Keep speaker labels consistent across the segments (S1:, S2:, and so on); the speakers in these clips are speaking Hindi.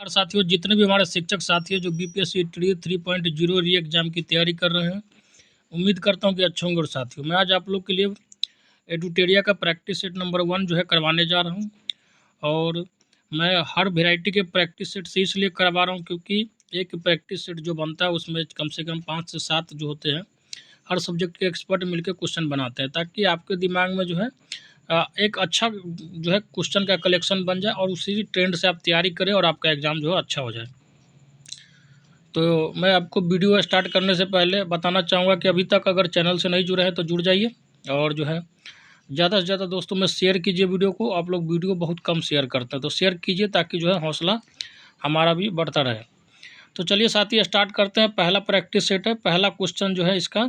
S1: और साथियों, जितने भी हमारे शिक्षक साथी हैं जो बीपीएससी टी 3.0 री एग्ज़ाम की तैयारी कर रहे हैं, उम्मीद करता हूं कि अच्छे होंगे। और साथियों, मैं आज आप लोग के लिए एडुटेरिया का प्रैक्टिस सेट नंबर 1 जो है करवाने जा रहा हूं। और मैं हर वेराइटी के प्रैक्टिस सेट से इसलिए करवा रहा हूं क्योंकि एक प्रैक्टिस सेट जो बनता है उसमें कम से कम 5 से 7 जो होते हैं, हर सब्जेक्ट के एक्सपर्ट मिलकर क्वेश्चन बनाते हैं, ताकि आपके दिमाग में जो है एक अच्छा जो है क्वेश्चन का कलेक्शन बन जाए और उसी ट्रेंड से आप तैयारी करें और आपका एग्ज़ाम जो है अच्छा हो जाए। तो मैं आपको वीडियो स्टार्ट करने से पहले बताना चाहूँगा कि अभी तक अगर चैनल से नहीं जुड़े हैं तो जुड़ जाइए, और जो है ज़्यादा से ज़्यादा दोस्तों में शेयर कीजिए वीडियो को। आप लोग वीडियो बहुत कम शेयर करते हैं, तो शेयर कीजिए ताकि जो है हौसला हमारा भी बढ़ता रहे। तो चलिए साथी, स्टार्ट करते हैं। पहला प्रैक्टिस सेट है। पहला क्वेश्चन जो है इसका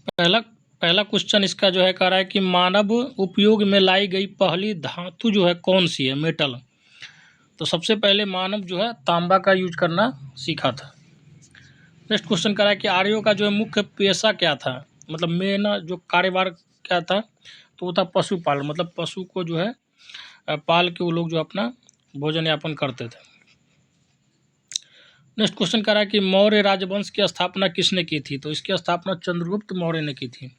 S1: पहला पहला क्वेश्चन इसका जो है कह रहा है कि मानव उपयोग में लाई गई पहली धातु जो है कौन सी है, मेटल। तो सबसे पहले मानव जो है तांबा का यूज करना सीखा था। नेक्स्ट क्वेश्चन कह रहा है कि आर्यों का जो है मुख्य पेशा क्या था, मतलब मेन जो कार्यभार क्या था, तो वो था पशुपालन, मतलब पशु को जो है पाल के वो लोग जो अपना भोजन यापन करते थे। नेक्स्ट क्वेश्चन कह रहा है कि मौर्य राजवंश की स्थापना किसने की थी, तो इसकी स्थापना चंद्रगुप्त मौर्य ने की थी।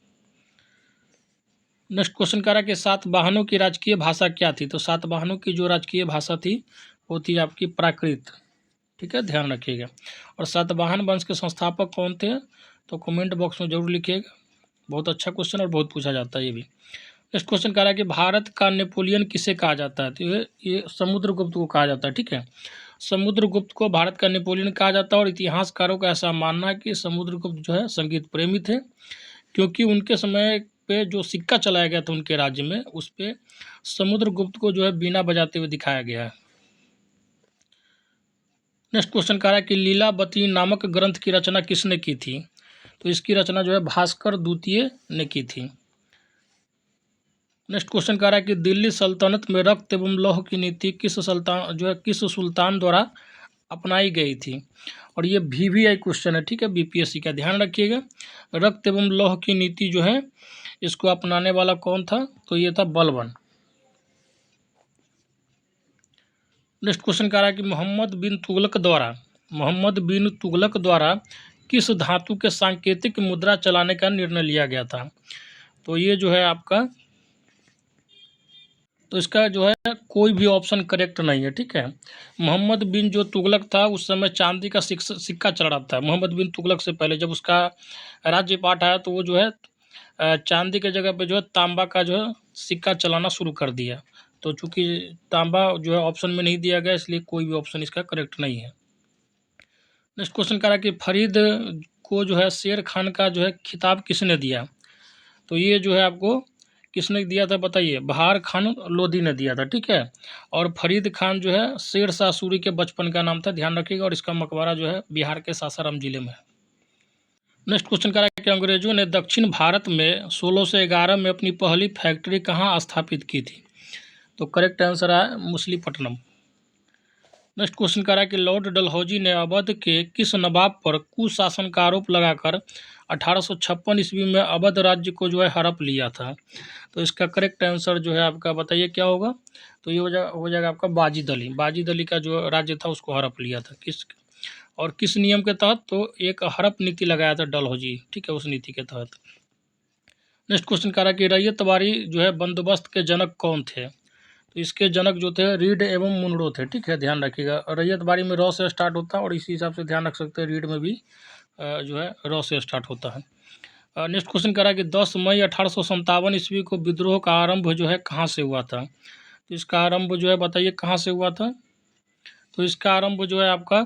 S1: नेक्स्ट क्वेश्चन कह रहा है कि सातवाहनों की राजकीय भाषा क्या थी, तो सातवाहनों की जो राजकीय भाषा थी वो थी आपकी प्राकृत। ठीक है, ध्यान रखिएगा। और सातवाहन वंश के संस्थापक कौन थे, तो कमेंट बॉक्स में जरूर लिखिएगा। बहुत अच्छा क्वेश्चन और बहुत पूछा जाता है ये भी। नेक्स्ट क्वेश्चन कह रहा है कि भारत का नेपोलियन किसे कहा जाता है, तो ये समुद्रगुप्त को कहा जाता है। ठीक है, समुद्रगुप्त को भारत का नेपोलियन कहा जाता है। और इतिहासकारों का ऐसा मानना है कि समुद्रगुप्त जो है संगीत प्रेमी थे, क्योंकि उनके समय पे जो सिक्का चलाया गया था उनके राज्य में, उस पे समुद्रगुप्त को जो है बीना बजाते हुए दिखाया गया है। नेक्स्ट क्वेश्चन कह रहा है कि लीलावती नामक ग्रंथ की रचना किसने की थी, तो इसकी रचना जो है भास्कर द्वितीय ने की थी। नेक्स्ट क्वेश्चन कह रहा है कि दिल्ली सल्तनत में रक्त एवं लौह की नीति किस सुल्तान द्वारा अपनाई गई थी। और ये VVI क्वेश्चन है, ठीक है, बीपीएससी का, ध्यान रखिएगा। रक्त एवं लौह की नीति जो है इसको अपनाने वाला कौन था, तो ये था बलबन। नेक्स्ट क्वेश्चन कह रहा है कि मोहम्मद बिन तुगलक द्वारा किस धातु के सांकेतिक मुद्रा चलाने का निर्णय लिया गया था, तो ये जो है आपका, तो इसका जो है कोई भी ऑप्शन करेक्ट नहीं है। ठीक है, मोहम्मद बिन जो तुगलक था उस समय चांदी का सिक्का चल रहा था। मोहम्मद बिन तुगलक से पहले जब उसका राज्य पाठ आया तो वो जो है चांदी के जगह पे जो है तांबा का जो है सिक्का चलाना शुरू कर दिया। तो चूंकि तांबा जो है ऑप्शन में नहीं दिया गया, इसलिए कोई भी ऑप्शन इसका करेक्ट नहीं है। नेक्स्ट क्वेश्चन कह रहा है कि फरीद को जो है शेर खान का जो है खिताब किसने दिया, तो ये जो है आपको किसने दिया था बताइए, बहार खान लोधी ने दिया था। ठीक है, और फरीद खान जो है शेर शाह सूरी के बचपन का नाम था, ध्यान रखिएगा। और इसका मकबरा जो है बिहार के सासाराम जिले में है। नेक्स्ट क्वेश्चन कह रहा है कि अंग्रेजों ने दक्षिण भारत में 1611 में अपनी पहली फैक्ट्री कहाँ स्थापित की थी, तो करेक्ट आंसर है मछलीपट्टनम। नेक्स्ट क्वेश्चन कह रहा है कि लॉर्ड डलहौजी ने अवध के किस नवाब पर कुशासन का आरोप लगाकर 1856 ईस्वी में अवध राज्य को जो है हड़प लिया था, तो इसका करेक्ट आंसर जो है आपका बताइए क्या होगा, तो ये हो जाएगा आपका बाजिद अली। बाजिद अली का जो राज्य था उसको हड़प लिया था किस नियम के तहत, तो एक हड़प नीति लगाया था डलहौजी। ठीक है, उस नीति के तहत। नेक्स्ट क्वेश्चन कह रहा है कि रैयतवाड़ी जो है बंदोबस्त के जनक कौन थे, तो इसके जनक जो थे रीड एवं मुनरो थे। ठीक है, ध्यान रखिएगा। रैयतवाड़ी में रॉ से स्टार्ट होता है और इसी हिसाब से ध्यान रख सकते हैं रीड में भी जो है रॉ से स्टार्ट होता है। नेक्स्ट क्वेश्चन कह रहा है कि 10 मई 1857 ईस्वी को विद्रोह का आरंभ जो है कहाँ से हुआ था, तो इसका आरंभ जो है बताइए कहाँ से हुआ था, तो इसका आरंभ जो है आपका,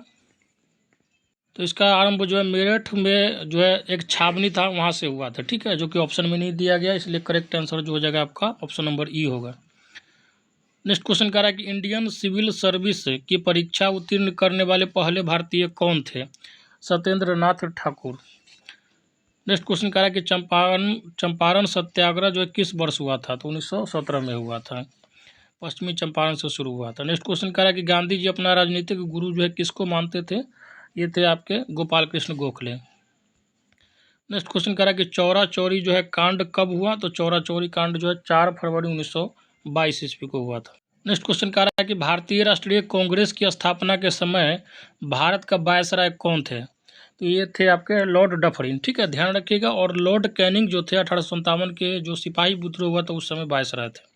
S1: तो इसका आरंभ जो है मेरठ में जो है एक छावनी था वहाँ से हुआ था। ठीक है, जो कि ऑप्शन में नहीं दिया गया, इसलिए करेक्ट आंसर जो हो जाएगा आपका ऑप्शन नंबर ई होगा। नेक्स्ट क्वेश्चन कह रहा है कि इंडियन सिविल सर्विस की परीक्षा उत्तीर्ण करने वाले पहले भारतीय कौन थे, सत्येंद्र नाथ ठाकुर। नेक्स्ट क्वेश्चन कह रहा है कि चंपारण सत्याग्रह जो है किस वर्ष हुआ था, तो 1917 में हुआ था। पश्चिमी चंपारण से शुरू हुआ था। नेक्स्ट क्वेश्चन कह रहा है कि गांधी जी अपना राजनीतिक गुरु जो है किसको मानते थे, ये थे आपके गोपाल कृष्ण गोखले। नेक्स्ट क्वेश्चन कह रहा है कि चौरा चौरी जो है कांड कब हुआ, तो चौरा चौरी कांड जो है 4 फरवरी 1922 ईस्वी को हुआ था। नेक्स्ट क्वेश्चन कह रहा है कि भारतीय राष्ट्रीय कांग्रेस की स्थापना के समय भारत का वायसराय कौन थे? तो ये थे आपके लॉर्ड डफरिन, ठीक है, ध्यान रखिएगा। और लॉर्ड कैनिंग जो थे 1857 के जो सिपाही विद्रोह हुआ था उस समय वायसराय थे।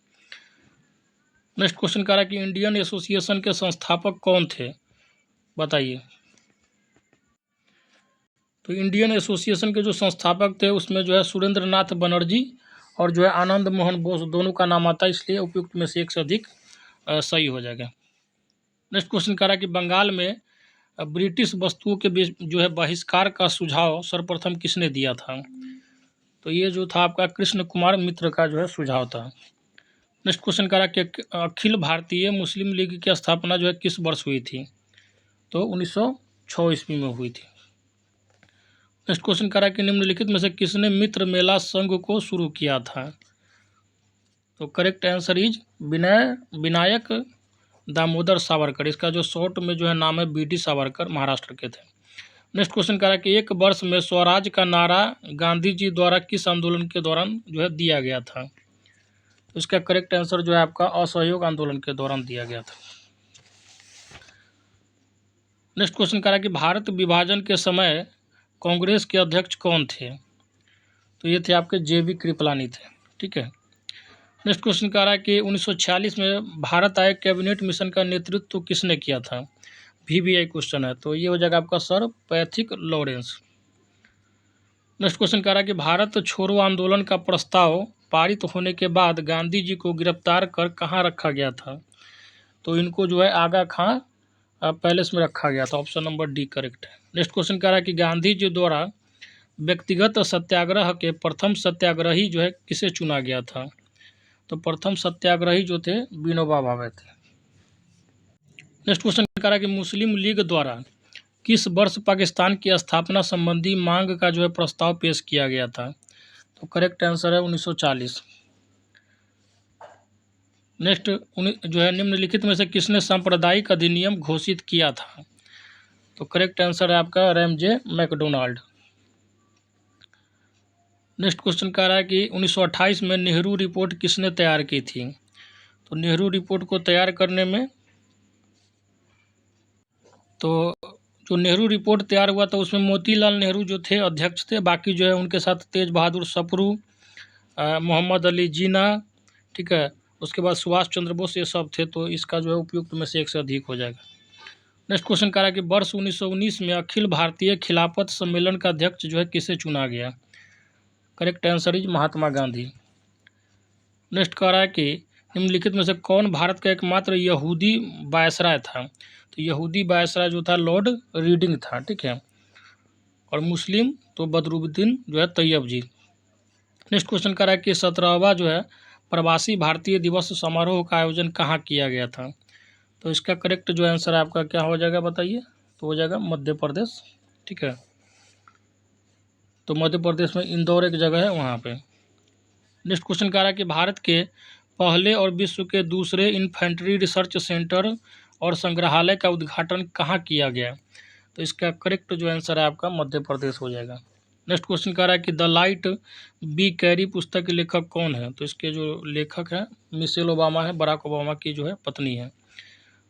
S1: नेक्स्ट क्वेश्चन कह रहा है कि इंडियन एसोसिएशन के संस्थापक कौन थे, बताइए। तो इंडियन एसोसिएशन के जो संस्थापक थे उसमें जो है सुरेंद्र नाथ बनर्जी और जो है आनंद मोहन बोस, दोनों का नाम आता है, इसलिए उपयुक्त में से एक से अधिक सही हो जाएगा। नेक्स्ट क्वेश्चन कह रहा है कि बंगाल में ब्रिटिश वस्तुओं के जो है बहिष्कार का सुझाव सर्वप्रथम किसने दिया था? तो ये जो था आपका कृष्ण कुमार मित्र का जो है सुझाव था। नेक्स्ट क्वेश्चन कह रहा है कि अखिल भारतीय मुस्लिम लीग की स्थापना जो है किस वर्ष हुई थी? तो 1906 ईस्वी में हुई थी। नेक्स्ट क्वेश्चन कह रहा है कि निम्नलिखित में से किसने मित्र मेला संघ को शुरू किया था? तो correct answer is Vinayak Damodar Savarkar. इसका जो शॉर्ट में जो है नाम है BD सावरकर, महाराष्ट्र के थे। नेक्स्ट क्वेश्चन कह रहा है कि एक वर्ष में स्वराज का नारा गांधी जी द्वारा किस आंदोलन के दौरान जो है दिया गया था? तो इसका करेक्ट आंसर जो है आपका असहयोग आंदोलन के दौरान दिया गया था। नेक्स्ट क्वेश्चन कह रहा है कि भारत विभाजन के समय कांग्रेस के अध्यक्ष कौन थे? तो ये थे आपके JB कृपलानी थे, ठीक है। नेक्स्ट क्वेश्चन कह रहा है कि 1946 में भारत आय कैबिनेट मिशन का नेतृत्व किसने किया था? VBI क्वेश्चन है, तो ये हो जाएगा आपका sir Pethick Lawrence. Next question कह रहा है कि भारत छोड़ो आंदोलन का प्रस्ताव पारित होने के बाद गांधी जी को गिरफ्तार कर कहाँ रखा गया था? तो इनको जो है आगा खां पैलेस में रखा गया था। ऑप्शन नंबर D करेक्ट है। नेक्स्ट क्वेश्चन कह रहा है कि गांधी जी द्वारा व्यक्तिगत सत्याग्रह के प्रथम सत्याग्रही जो है किसे चुना गया था? तो प्रथम सत्याग्रही जो थे विनोबा भावे थे। नेक्स्ट क्वेश्चन कह रहा है कि मुस्लिम लीग द्वारा किस वर्ष पाकिस्तान की स्थापना संबंधी मांग का जो है प्रस्ताव पेश किया गया था? तो करेक्ट आंसर है 1940। नेक्स्ट जो है निम्नलिखित में से किसने सांप्रदायिक अधिनियम घोषित किया था? तो करेक्ट आंसर है आपका रैमजे मैकडोनाल्ड। नेक्स्ट क्वेश्चन कह रहा है कि 1928 में नेहरू रिपोर्ट किसने तैयार की थी? तो नेहरू रिपोर्ट को तैयार करने में तो जो नेहरू रिपोर्ट तैयार हुआ था उसमें मोतीलाल नेहरू जो थे अध्यक्ष थे, बाकी जो है उनके साथ तेज बहादुर सप्रू, मोहम्मद अली जिन्ना, ठीक है, उसके बाद सुभाष चंद्र बोस, ये सब थे। तो इसका जो है उपयुक्त में से एक से अधिक हो जाएगा। नेक्स्ट क्वेश्चन कह रहा है कि वर्ष 1919 में अखिल भारतीय खिलाफत सम्मेलन का अध्यक्ष जो है किसे चुना गया? Correct answer is Mahatma Gandhi. Next कह रहा है कि निम्नलिखित में से कौन भारत का एकमात्र यहूदी वायसराय था? तो यहूदी वायसराय जो था लॉर्ड रीडिंग था, ठीक है, और मुस्लिम तो बदरुद्दीन जो है तैयब जी। नेक्स्ट क्वेश्चन कर रहा है कि 17वां जो है प्रवासी भारतीय दिवस समारोह का आयोजन कहाँ किया गया था? तो इसका करेक्ट जो आंसर आपका क्या हो जाएगा बताइए? तो हो जाएगा मध्य प्रदेश, ठीक है। तो मध्य प्रदेश में इंदौर एक जगह है वहाँ पे। नेक्स्ट क्वेश्चन कह रहा है कि भारत के पहले और विश्व के दूसरे इन्फेंट्री रिसर्च सेंटर और संग्रहालय का उद्घाटन कहाँ किया गया? तो इसका करेक्ट जो आंसर है आपका मध्य प्रदेश हो जाएगा। नेक्स्ट क्वेश्चन कह रहा है कि द लाइट बी कैरी पुस्तक के लेखक कौन है? तो इसके जो लेखक हैं मिशेल ओबामा है, बराक ओबामा की जो है पत्नी है।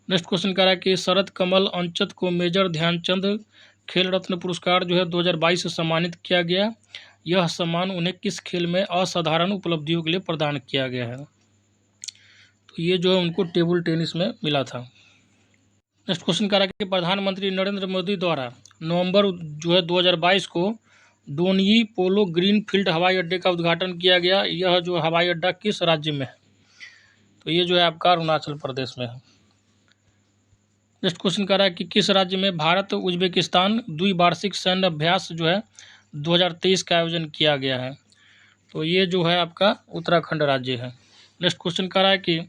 S1: नेक्स्ट क्वेश्चन कह रहा है कि शरद कमल अंचत को मेजर ध्यानचंद खेल रत्न पुरस्कार जो है 2022 से सम्मानित किया गया। यह सम्मान उन्हें किस खेल में असाधारण उपलब्धियों के लिए प्रदान किया गया है? तो ये जो है उनको टेबल टेनिस में मिला था। नेक्स्ट क्वेश्चन कह रहा है कि प्रधानमंत्री नरेंद्र मोदी द्वारा नवंबर जो है 2022 को डोनिई पोलो ग्रीन फील्ड हवाई अड्डे का उद्घाटन किया गया। यह जो हवाई अड्डा किस राज्य में है? तो ये जो है आपका अरुणाचल प्रदेश में है। नेक्स्ट क्वेश्चन कह रहा है कि किस राज्य में भारत उज्बेकिस्तान द्विवार्षिक सैन्य अभ्यास जो है 2023 का आयोजन किया गया है? तो ये जो है आपका उत्तराखंड राज्य है। नेक्स्ट क्वेश्चन कह रहा है कि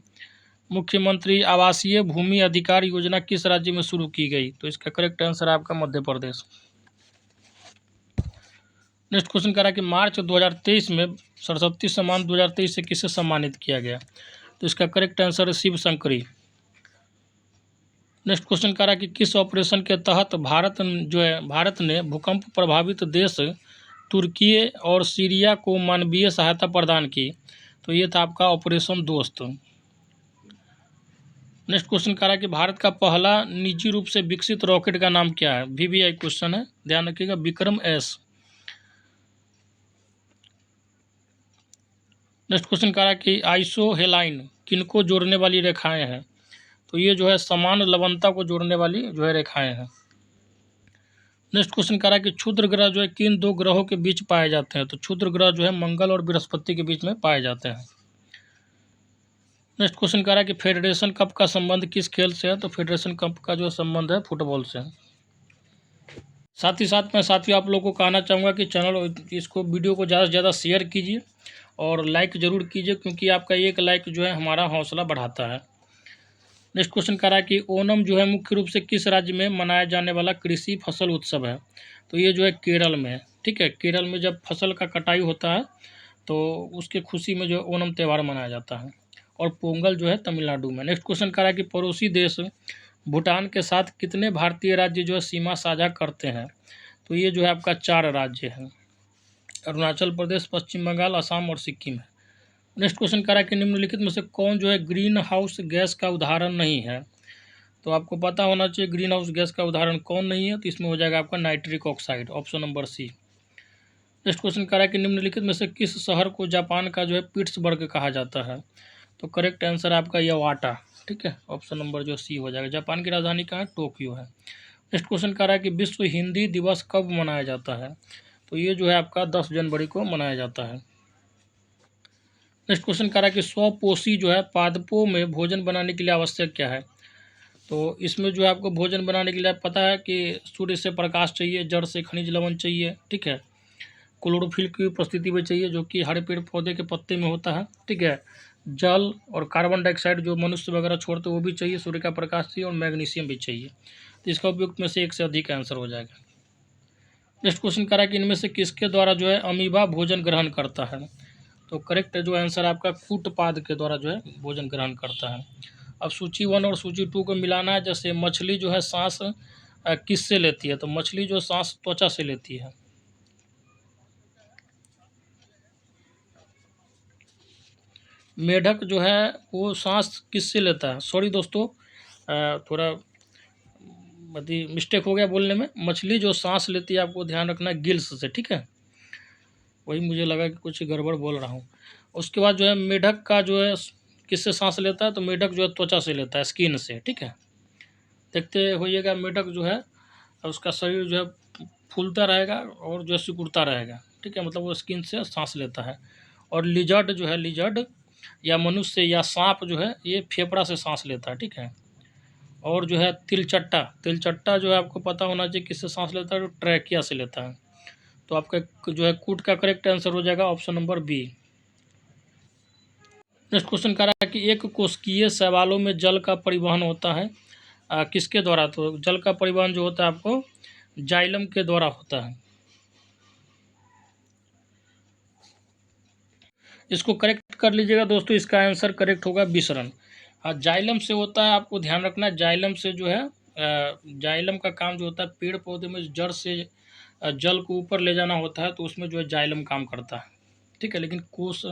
S1: मुख्यमंत्री आवासीय भूमि अधिकार योजना किस राज्य में शुरू की गई? तो इसका करेक्ट आंसर है आपका मध्य प्रदेश। नेक्स्ट क्वेश्चन कह रहा है कि मार्च 2023 में सरस्वती सम्मान 2023 से किसे सम्मानित किया गया? तो इसका करेक्ट आंसर है शिव शंकरी। नेक्स्ट क्वेश्चन कह रहा है कि किस ऑपरेशन के तहत भारत ने भूकंप प्रभावित देश तुर्की और सीरिया को मानवीय सहायता प्रदान की? तो ये था आपका ऑपरेशन दोस्त। नेक्स्ट क्वेश्चन कह रहा है कि भारत का पहला निजी रूप से विकसित रॉकेट का नाम क्या है। VVI क्वेश्चन है, ध्यान रखिएगा। विक्रम एस। नेक्स्ट क्वेश्चन कह रहा है कि आइसोहेलाइन किनको जोड़ने वाली रेखाएं हैं। तो ये जो है समान लवणता को जोड़ने वाली जो है रेखाएं हैं। नेक्स्ट क्वेश्चन कह रहा है कि क्षुद्र ग्रह जो है किन दो ग्रहों के बीच पाए जाते हैं। तो क्षुद्र ग्रह जो है मंगल और बृहस्पति के बीच में पाए जाते हैं। नेक्स्ट क्वेश्चन कह रहा है कि फेडरेशन कप का संबंध किस खेल से है। तो फेडरेशन कप का जो संबंध है फुटबॉल से है। साथ ही साथ मैं साथियों आप लोगों को कहना चाहूँगा कि चैनल इसको वीडियो को ज़्यादा से ज़्यादा शेयर कीजिए और लाइक ज़रूर कीजिए, क्योंकि आपका एक लाइक जो है हमारा हौसला बढ़ाता है। नेक्स्ट क्वेश्चन कह रहा है कि ओणम जो है मुख्य रूप से किस राज्य में मनाया जाने वाला कृषि फसल उत्सव है। तो ये जो है केरल में है, ठीक है। केरल में जब फसल का कटाई होता है तो उसके खुशी में जो ओणम त्यौहार मनाया जाता है। और पोंगल जो है तमिलनाडु में। नेक्स्ट क्वेश्चन कह रहा है कि पड़ोसी देश भूटान के साथ कितने भारतीय राज्य जो है सीमा साझा करते हैं। तो ये जो है आपका 4 राज्य हैं, अरुणाचल प्रदेश, पश्चिम बंगाल, असम और सिक्किम है। नेक्स्ट क्वेश्चन कह रहा है कि निम्नलिखित में से कौन जो है ग्रीन हाउस गैस का उदाहरण नहीं है। तो आपको पता होना चाहिए ग्रीन हाउस गैस का उदाहरण कौन नहीं है। तो इसमें हो जाएगा आपका nitric oxide, option number C. Next question कह रहा है कि निम्नलिखित में से किस शहर को जापान का जो है पिट्सबर्ग कहा जाता है। तो करेक्ट आंसर आपका यवाटा, ठीक है। ऑप्शन नंबर जो सी हो जाएगा। जापान की राजधानी कहाँ है, टोक्यो है। नेक्स्ट क्वेश्चन कह रहा है कि विश्व हिंदी दिवस कब मनाया जाता है। तो ये जो है आपका 10 जनवरी को मनाया जाता है। नेक्स्ट क्वेश्चन कह रहा है कि स्वपोषी जो है पादपों में भोजन बनाने के लिए आवश्यक क्या है। तो इसमें जो है आपको भोजन बनाने के लिए पता है कि सूर्य से प्रकाश चाहिए, जड़ से खनिज लवण चाहिए, ठीक है। क्लोरोफिल की उपस्थिति भी चाहिए जो कि हरे पेड़ पौधे के पत्ते में होता है, ठीक है। जल और कार्बन डाइऑक्साइड जो मनुष्य वगैरह छोड़ते वो भी चाहिए, सूर्य का प्रकाश चाहिए और मैग्नीशियम भी चाहिए। तो इसका उपयुक्त में से एक से अधिक आंसर हो जाएगा। नेक्स्ट क्वेश्चन कह रहा है कि इनमें से किसके द्वारा जो है अमीबा भोजन ग्रहण करता है। तो करेक्ट जो आंसर आपका कूटपाद के द्वारा जो है भोजन ग्रहण करता है। अब सूची 1 और सूची 2 को मिलाना है। जैसे मछली जो है सांस किससे लेती है। तो मछली जो सांस त्वचा से लेती है। मेढक जो है वो सांस किससे लेता है। सॉरी दोस्तों, थोड़ा मिस्टेक हो गया बोलने में। मछली जो सांस लेती है आपको ध्यान रखना है गिल्स से, ठीक है। वही मुझे लगा कि कुछ गड़बड़ बोल रहा हूँ। उसके बाद जो है मेढक का जो है किससे सांस लेता है। तो मेढक जो है त्वचा से लेता है, स्किन से, ठीक है। देखते होइएगा मेढक जो है उसका शरीर जो है फूलता रहेगा और जो है सिकुड़ता रहेगा, ठीक है। मतलब वो स्किन से सांस लेता है। और लिजर्ड जो है, लिजर्ड या मनुष्य या सांप जो है ये फेफड़ा से सांस लेता है, ठीक है। और जो है तिलचट्टा, तिलचट्टा जो है आपको पता होना चाहिए किससे सांस लेता है। तो ट्रैकिया से लेता है। तो आपका जो है कूट का करेक्ट आंसर हो जाएगा option number B. Next question कह रहा है कि एक कोशिकीय शैवालों में जल का परिवहन होता है किसके द्वारा। तो जल का परिवहन जो होता है आपको जाइलम के द्वारा होता है। इसको करेक्ट कर लीजिएगा दोस्तों, इसका आंसर करेक्ट होगा विसरण। जाइलम से होता है, आपको ध्यान रखना है। जाइलम से जो है जाइलम का काम जो होता है पेड़ पौधे में जड़ से जल को ऊपर ले जाना होता है, तो उसमें जो है जाइलम काम करता है, ठीक है। लेकिन कोश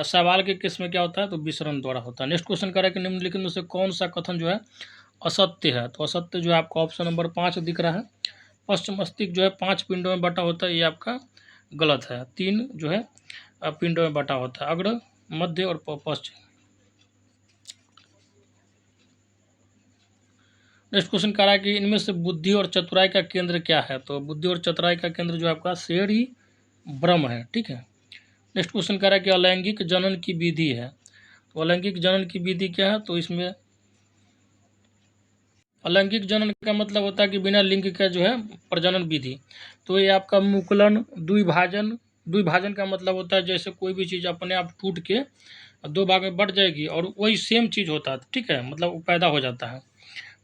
S1: सवाल के केस में क्या होता है, तो विसरण द्वारा होता है। नेक्स्ट क्वेश्चन कह रहा है कि निम्नलिखित में से कौन सा कथन जो है असत्य है। तो असत्य जो है आपका ऑप्शन नंबर 5 दिख रहा है। पश्च मस्तिष्क जो है 5 पिंडों में बटा होता है, ये आपका गलत है। 3 जो है पिंडों में बटा होता है, अग्र, मध्य और पश्च। नेक्स्ट क्वेश्चन कह रहा है कि इनमें से बुद्धि और चतुराई का केंद्र क्या है। तो बुद्धि और चतुराई का केंद्र जो है आपका शेरी ब्रह्म है, ठीक है। नेक्स्ट क्वेश्चन कह रहा है कि अलैंगिक जनन की विधि है। तो अलैंगिक जनन की विधि क्या है। तो इसमें अलैंगिक जनन का मतलब होता है कि बिना लिंग का जो है प्रजनन विधि। तो ये आपका मुकुलन, द्विभाजन, द्विभाजन का मतलब होता है जैसे कोई भी चीज़ अपने आप टूट के 2 भाग में बढ़ जाएगी और वही सेम चीज़ होता है, ठीक है। मतलब वो पैदा हो जाता है।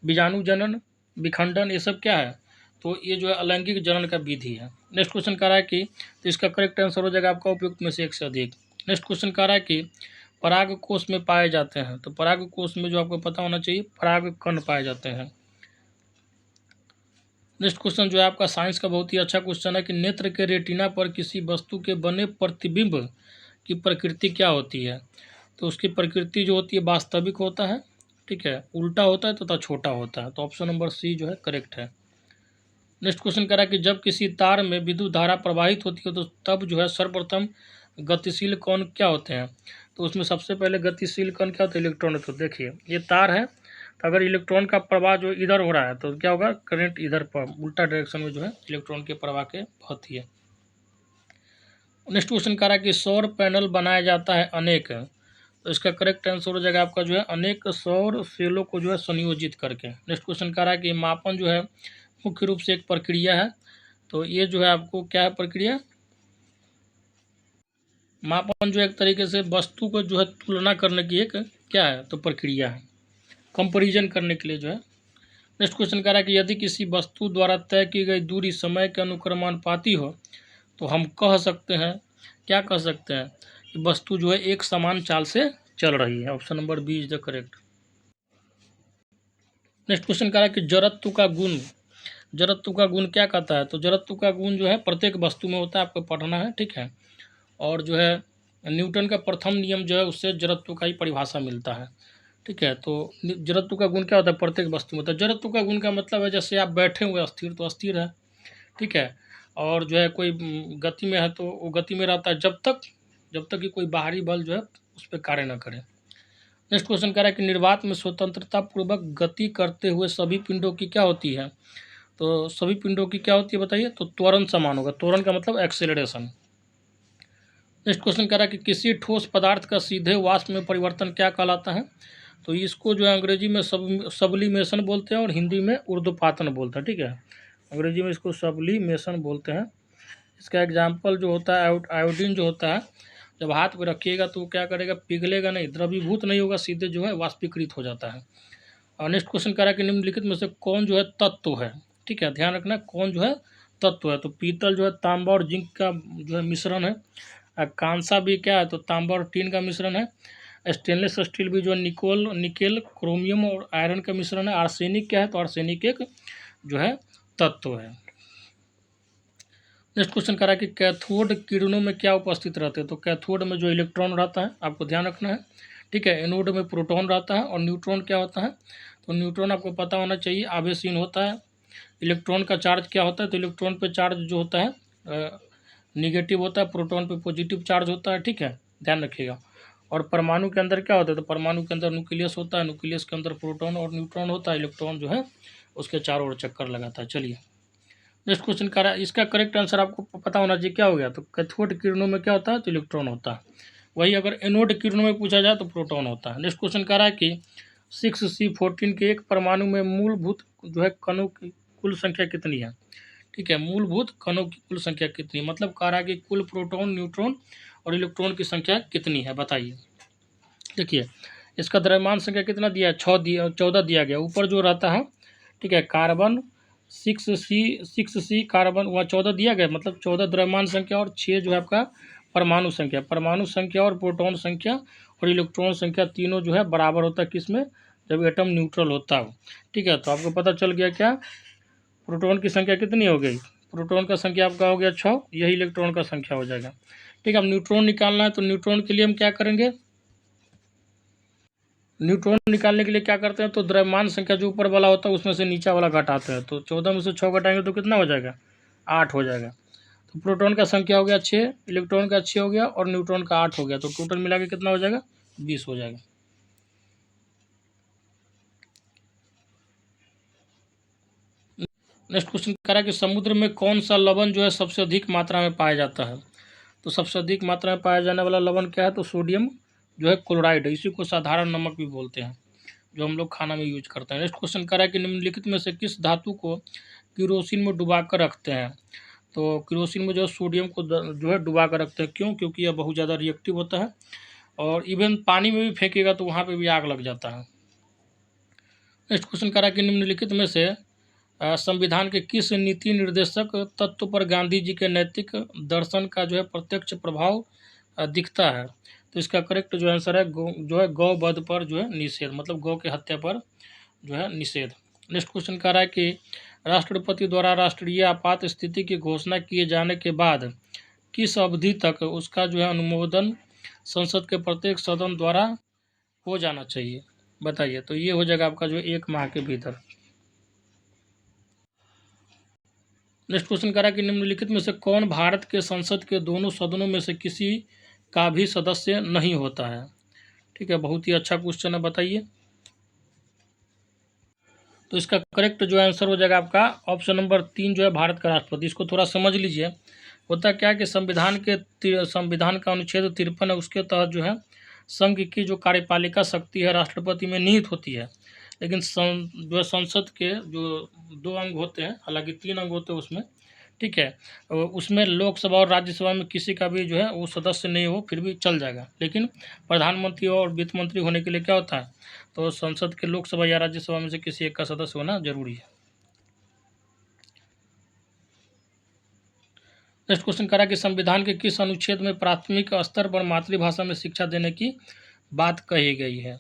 S1: बीजाणु जनन, विखंडन, ये सब क्या है। तो ये जो है अलैंगिक जनन का विधि है। नेक्स्ट क्वेश्चन कह रहा है कि तो इसका करेक्ट आंसर हो जाएगा आपका उपयुक्त में से एक से अधिक। नेक्स्ट क्वेश्चन कह रहा है कि पराग कोष में पाए जाते हैं। तो पराग कोष में जो आपको पता होना चाहिए पराग कण पाए जाते हैं। नेक्स्ट क्वेश्चन जो है आपका साइंस का बहुत ही अच्छा क्वेश्चन है कि नेत्र के रेटिना पर किसी वस्तु के बने प्रतिबिंब की प्रकृति क्या होती है। तो उसकी प्रकृति जो होती है वास्तविक होता है, ठीक है, उल्टा होता है तथा छोटा होता है। तो ऑप्शन नंबर सी जो है करेक्ट है। नेक्स्ट क्वेश्चन कह रहा है कि जब किसी तार में विद्युत धारा प्रवाहित होती है तो तब जो है सर्वप्रथम गतिशील कण क्या होते हैं? तो उसमें सबसे पहले गतिशील कण क्या होता है? इलेक्ट्रॉन। तो देखिए ये तार है, तो अगर इलेक्ट्रॉन का प्रवाह जो इधर हो रहा है तो क्या होगा? करंट इधर पर उल्टा डायरेक्शन में जो है इलेक्ट्रॉन के प्रवाह के बहती है। नेक्स्ट क्वेश्चन कह रहा है कि सौर पैनल बनाया जाता है अनेक, तो इसका करेक्ट आंसर हो जाएगा आपका जो है अनेक सौर सेलों को जो है संयोजित करके। नेक्स्ट क्वेश्चन कह रहा है कि मापन जो है मुख्य रूप से एक प्रक्रिया है, तो ये जो है आपको क्या है प्रक्रिया? मापन जो एक तरीके से वस्तु को जो है तुलना करने की एक क्या है? तो प्रक्रिया है, कंपैरिजन करने के लिए जो है। नेक्स्ट क्वेश्चन कह रहा है कि यदि किसी वस्तु द्वारा तय की गई दूरी समय के अनुक्रमानुपाती हो तो हम कह सकते हैं, क्या कह सकते हैं? कि वस्तु जो है एक समान चाल से चल रही है। Option number B is the correct. Next question कह रहा है कि जड़त्व का गुण, जड़त्व का गुण क्या कहता है? तो जड़त्व का गुण जो है प्रत्येक वस्तु में होता है, आपको पढ़ना है, ठीक है। और जो है न्यूटन का प्रथम नियम जो है उससे जड़त्व का ही परिभाषा मिलता है, ठीक है। तो जड़त्व का गुण क्या होता है? प्रत्येक वस्तु में होता है। जड़त्व का गुण का मतलब है जैसे आप बैठे हुए स्थिर, तो स्थिर है, ठीक है। और जो है कोई गति में है तो वो गति में रहता है जब तक कि कोई बाहरी बल जो है उस पर कार्य न करे। नेक्स्ट क्वेश्चन कह रहा है कि निर्वात में स्वतंत्रता पूर्वक गति करते हुए सभी पिंडों की क्या होती है? तो सभी पिंडों की क्या होती है बताइए? तो त्वरण समान होगा। त्वरण का मतलब एक्सेलरेशन। नेक्स्ट क्वेश्चन कह रहा है कि किसी ठोस पदार्थ का सीधे वाष्प में परिवर्तन क्या कहलाता है? तो इसको जो है अंग्रेजी में सब्लिमेशन बोलते हैं और हिंदी में ऊर्ध्वपातन बोलते हैं, ठीक है। अंग्रेजी में इसको सब्लिमेशन बोलते हैं। इसका एग्जाम्पल जो होता है आयोडीन जो होता है, जब हाथ पे रखिएगा तो क्या करेगा? पिघलेगा नहीं, द्रवीभूत नहीं होगा, सीधे जो है वाष्पीकृत हो जाता है। और नेक्स्ट क्वेश्चन कह रहा है कि निम्नलिखित में से कौन जो है तत्व है? ठीक है, ध्यान रखना कौन जो है तत्व है। तो पीतल जो है तांबा और जिंक का जो है मिश्रण है। कांसा भी क्या है? तो तांबा और टीन का मिश्रण है। स्टेनलेस स्टील भी जो है निकेल क्रोमियम और आयरन का मिश्रण है। आर्सेनिक क्या है? तो आर्सेनिक एक जो है तत्व है। नेक्स्ट क्वेश्चन कह रहा है कि कैथोड किरणों में क्या उपस्थित रहते हैं? तो कैथोड में जो इलेक्ट्रॉन रहता है, आपको ध्यान रखना है, ठीक है। एनोड में प्रोटॉन रहता है और न्यूट्रॉन क्या होता है? तो न्यूट्रॉन आपको पता होना चाहिए आवेशहीन होता है। इलेक्ट्रॉन का चार्ज क्या होता है? तो इलेक्ट्रॉन पे चार्ज जो होता है निगेटिव होता है, प्रोटॉन पे पॉजिटिव चार्ज होता है, ठीक है, ध्यान रखिएगा। और परमाणु के अंदर क्या होता है? तो परमाणु के अंदर न्यूक्लियस होता है, न्यूक्लियस के अंदर प्रोटॉन और न्यूट्रॉन होता है। इलेक्ट्रॉन जो है उसके चारों ओर चक्कर लगाता है। चलिए नेक्स्ट क्वेश्चन कह रहा है, इसका करेक्ट आंसर आपको पता होना चाहिए क्या हो गया? तो कैथोड किरणों में क्या होता है? तो इलेक्ट्रॉन होता है। वही अगर एनोड किरणों में पूछा जाए तो प्रोटॉन होता है। नेक्स्ट क्वेश्चन कह रहा है कि 6C14 के एक परमाणु में मूलभूत जो है कणों की कुल संख्या कितनी है? ठीक है, मूलभूत कणों की कुल संख्या कितनी है? मतलब कह रहा है कि कुल प्रोटॉन, न्यूट्रॉन और इलेक्ट्रॉन की संख्या कितनी है, बताइए। देखिए इसका द्रव्यमान संख्या कितना दिया है? 14 दिया गया। ऊपर जो रहता है, ठीक है, कार्बन 6C कार्बन वहाँ 14 दिया गया, मतलब 14 द्रव्यमान संख्या और 6 जो है आपका परमाणु संख्या। परमाणु संख्या और प्रोटॉन संख्या और इलेक्ट्रॉन संख्या तीनों जो है बराबर होता है किसमें? जब एटम न्यूट्रल होता है, ठीक है। तो आपको पता चल गया क्या? प्रोटॉन की संख्या कितनी हो गई? प्रोटॉन का संख्या आपका हो गया 6, यही इलेक्ट्रॉन का संख्या हो जाएगा, ठीक है। अब न्यूट्रॉन निकालना है, तो न्यूट्रॉन के लिए हम क्या करेंगे? न्यूट्रॉन निकालने के लिए क्या करते हैं? तो द्रव्यमान संख्या जो ऊपर वाला होता है उसमें से नीचा वाला घटाते हैं। तो 14 में से 6 घटाएंगे तो कितना हो जाएगा? 8 हो जाएगा। तो प्रोटॉन का संख्या हो गया 6, इलेक्ट्रॉन का 6 हो गया और न्यूट्रॉन का 8 हो गया। तो टोटल मिला के कितना हो जाएगा? 20 हो जाएगा। नेक्स्ट क्वेश्चन कह रहा है कि समुद्र में कौन सा लवण जो है सबसे अधिक मात्रा में पाया जाता है? तो सबसे अधिक मात्रा में पाया जाने वाला लवण क्या है? तो सोडियम जो है क्लोराइड है। इसी को साधारण नमक भी बोलते हैं, जो हम लोग खाना में यूज करते हैं। नेक्स्ट क्वेश्चन कह रहा है कि निम्नलिखित में से किस धातु को किरोसिन में डुबा कर रखते हैं? तो किरोसिन में जो सोडियम को जो है डुबा कर रखते हैं। क्यों? क्योंकि यह बहुत ज़्यादा रिएक्टिव होता है और इवन पानी में भी फेंकेगा तो वहाँ पे भी आग लग जाता है। नेक्स्ट क्वेश्चन कह रहा है कि निम्नलिखित में से संविधान के किस नीति निर्देशक तत्व पर गांधी जी के नैतिक दर्शन का जो है प्रत्यक्ष प्रभाव दिखता है? तो इसका करेक्ट जो आंसर है जो है गौवध पर जो है निषेध, मतलब गौ के हत्या पर जो है निषेध। नेक्स्ट क्वेश्चन कह रहा है कि राष्ट्रपति द्वारा राष्ट्रीय आपात स्थिति की घोषणा किए जाने के बाद किस अवधि तक उसका जो है अनुमोदन संसद के प्रत्येक सदन द्वारा हो जाना चाहिए? बताइए। तो ये हो जाएगा आपका जो 1 माह के भीतर। नेक्स्ट क्वेश्चन करा कि निम्नलिखित में से कौन भारत के संसद के दोनों सदनों में से किसी का भी सदस्य नहीं होता है। ठीक है, बहुत ही अच्छा क्वेश्चन है, बताइए। तो इसका करेक्ट जो आंसर हो जाएगा आपका ऑप्शन नंबर 3 जो है भारत का राष्ट्रपति। इसको थोड़ा समझ लीजिए। होता क्या है कि संविधान का अनुच्छेद 53 है, उसके तहत जो है संघ की जो कार्यपालिका शक्ति है राष्ट्रपति में निहित होती है। लेकिन जो है संसद के जो 2 अंग होते हैं, हालांकि 3 अंग होते हैं उसमें, ठीक है, उसमें लोकसभा और राज्यसभा में किसी का भी जो है वो सदस्य नहीं हो फिर भी चल जाएगा। लेकिन प्रधानमंत्री और वित्त मंत्री होने के लिए क्या होता है, तो संसद के लोकसभा या राज्यसभा में से किसी एक का सदस्य होना जरूरी है। नेक्स्ट क्वेश्चन करा कि संविधान के किस अनुच्छेद में प्राथमिक स्तर पर मातृभाषा में शिक्षा देने की बात कही गई है।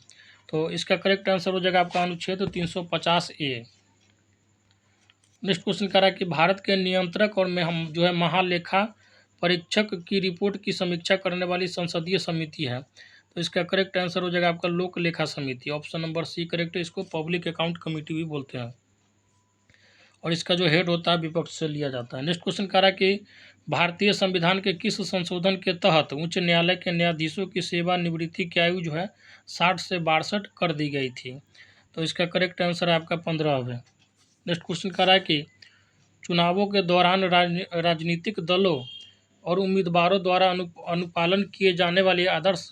S1: तो इसका करेक्ट आंसर हो जाएगा आपका अनुच्छेद 350A। नेक्स्ट क्वेश्चन करा कि भारत के नियंत्रक और जो है महालेखा परीक्षक की रिपोर्ट की समीक्षा करने वाली संसदीय समिति है। तो इसका करेक्ट आंसर हो जाएगा आपका लोक लेखा समिति। ऑप्शन नंबर सी करेक्ट है। इसको पब्लिक अकाउंट कमेटी भी बोलते हैं और इसका जो हेड होता है विपक्ष से लिया जाता है। नेक्स्ट क्वेश्चन करा कि भारतीय संविधान के किस संशोधन के तहत उच्च न्यायालय के न्यायाधीशों की सेवानिवृत्ति की आयु जो है 60 से 62 कर दी गई थी। तो इसका करेक्ट आंसर है आपका 15 है। नेक्स्ट क्वेश्चन करा कि चुनावों के दौरान राजनीतिक दलों और उम्मीदवारों द्वारा अनुपालन किए जाने वाली आदर्श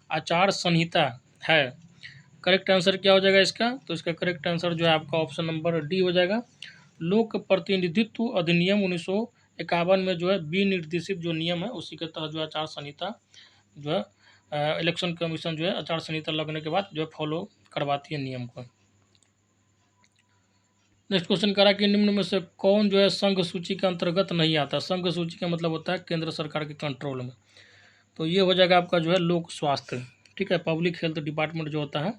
S1: आचार संहिता है। करेक्ट आंसर क्या हो जाएगा इसका, तो इसका करेक्ट आंसर जो है आपका ऑप्शन नंबर डी हो जाएगा। लोक प्रतिनिधित्व अधिनियम 1951 में जो है विनिर्देशित जो नियम है उसी के तहत जो है आचार संहिता जो है इलेक्शन कमीशन जो है आचार संहिता लगने के बाद जो है फॉलो करवाती है नियम को। नेक्स्ट क्वेश्चन करा कि निम्न में से कौन जो है संघ सूची के अंतर्गत नहीं आता। संघ सूची का मतलब होता है केंद्र सरकार के कंट्रोल में। तो ये हो जाएगा आपका जो है लोक स्वास्थ्य, ठीक है, पब्लिक हेल्थ डिपार्टमेंट जो होता है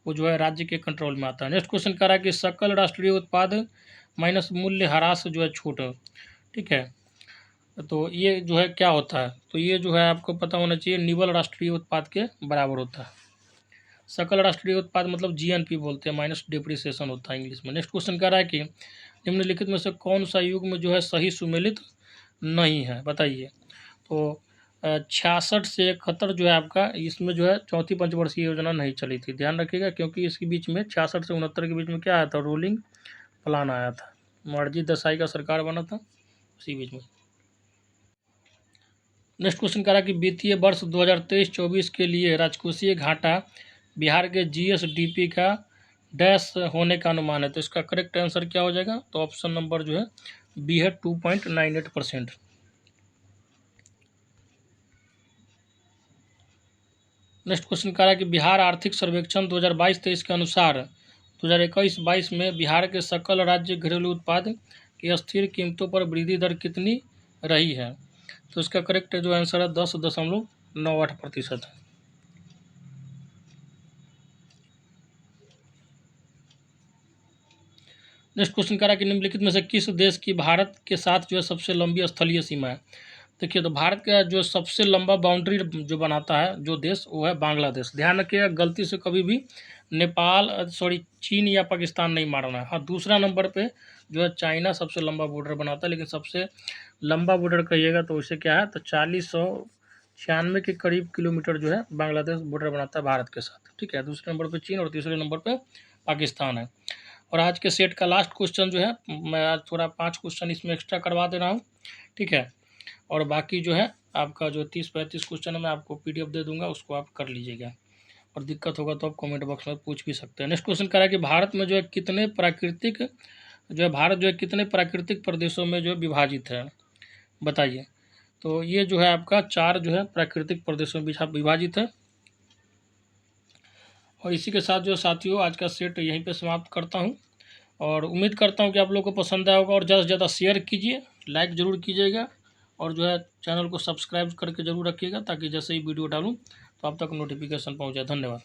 S1: वो जो है राज्य के कंट्रोल में आता है। नेक्स्ट क्वेश्चन करा कि सकल राष्ट्रीय उत्पाद माइनस मूल्य ह्रास जो है छूट, ठीक है, तो ये जो है क्या होता है, तो ये जो है आपको पता होना चाहिए निवल राष्ट्रीय उत्पाद के बराबर होता है। सकल राष्ट्रीय उत्पाद मतलब जीएनपी बोलते हैं, माइनस डिप्रिसिएशन होता है इंग्लिश में। नेक्स्ट क्वेश्चन कह रहा है कि निम्नलिखित में से कौन सा युग में जो है सही सुमेलित नहीं है, बताइए। तो 66 से 71 जो है आपका इसमें जो है चौथी पंचवर्षीय योजना नहीं चली थी, ध्यान रखिएगा, क्योंकि इसके बीच में 66 से 69 के बीच में क्या आया था, रूलिंग प्लान आया था, मोरारजी देसाई का सरकार बना था उसी बीच में। नेक्स्ट क्वेश्चन कह रहा है कि वित्तीय वर्ष 2023-24 के लिए राजकोषीय घाटा बिहार के जीएसडीपी का डैश होने का अनुमान है। तो इसका करेक्ट आंसर क्या हो जाएगा, तो ऑप्शन नंबर जो है बी है 2.98%। नेक्स्ट क्वेश्चन कह रहा है कि बिहार आर्थिक सर्वेक्षण 2022-23 के अनुसार 2021-22 में बिहार के सकल राज्य घरेलू उत्पाद की स्थिर कीमतों पर वृद्धि दर कितनी रही है। तो इसका करेक्ट जो आंसर है 10.98% है। नेक्स्ट क्वेश्चन कह रहा है कि निम्नलिखित में से किस देश की भारत के साथ जो है सबसे लंबी स्थलीय सीमा है। देखिए, तो भारत का जो सबसे लंबा बाउंड्री जो बनाता है जो देश वो है बांग्लादेश। ध्यान रखिएगा, गलती से कभी भी चीन या पाकिस्तान नहीं मारना है। हाँ, दूसरा नंबर पे जो है चाइना सबसे लंबा बॉर्डर बनाता है, लेकिन सबसे लंबा बॉर्डर कहिएगा तो उसे क्या है, तो 4096 के करीब किलोमीटर जो है बांग्लादेश बॉर्डर बनाता है भारत के साथ, ठीक है। दूसरे नंबर पर चीन और तीसरे नंबर पर पाकिस्तान है। और आज के सेट का लास्ट क्वेश्चन जो है मैं आज थोड़ा 5 क्वेश्चन इसमें एक्स्ट्रा करवा दे रहा हूँ, ठीक है, और बाकी जो है आपका जो 30-35 क्वेश्चन है मैं आपको पीडीएफ दे दूंगा, उसको आप कर लीजिएगा, और दिक्कत होगा तो आप कमेंट बॉक्स में पूछ भी सकते हैं। नेक्स्ट क्वेश्चन कह रहा है कि भारत में जो है कितने प्राकृतिक प्रदेशों में जो विभाजित है, बताइए। तो ये जो है आपका 4 जो है प्राकृतिक प्रदेशों में विभाजित है। और इसी के साथ जो साथियों आज का सेट यहीं पे समाप्त करता हूं, और उम्मीद करता हूं कि आप लोगों को पसंद आया होगा, और ज़्यादा से ज़्यादा शेयर कीजिए, लाइक ज़रूर कीजिएगा, और जो है चैनल को सब्सक्राइब करके ज़रूर रखिएगा ताकि जैसे ही वीडियो डालूं तो आप तक नोटिफिकेशन पहुंच जाए। धन्यवाद।